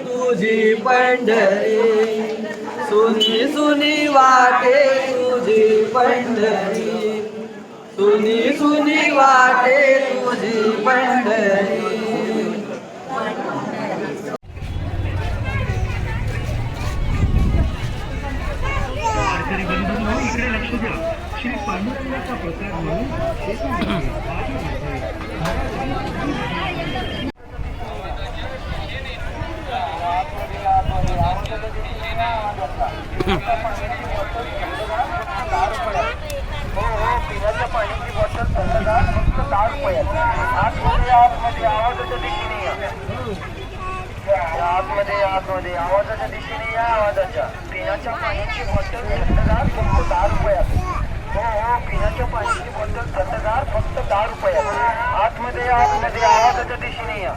तुझी पंढरी सुनी सुनी वाटे तुझी पंढरी सुनी सुनी वाटे तुझी पंढरी इकडे लक्ष द्या. श्री पांडुरंगाचा प्रसाद म्हणून पिण्याच्या पाण्याची बॉटल थंडगार फक्त 10 रुपयात. आतमध्ये आवाजाच्या दिशेने या. आतमध्ये आवाजाच्या दिशेने या. आवाजाच्या पिण्याच्या पाण्याची बॉटल थंडगार फक्त 10 रुपयात. हो पिण्याच्या पाण्याची बॉटल थंडगार फक्त 10 रुपयात. आतमध्ये आवाजाच्या दिशेने या.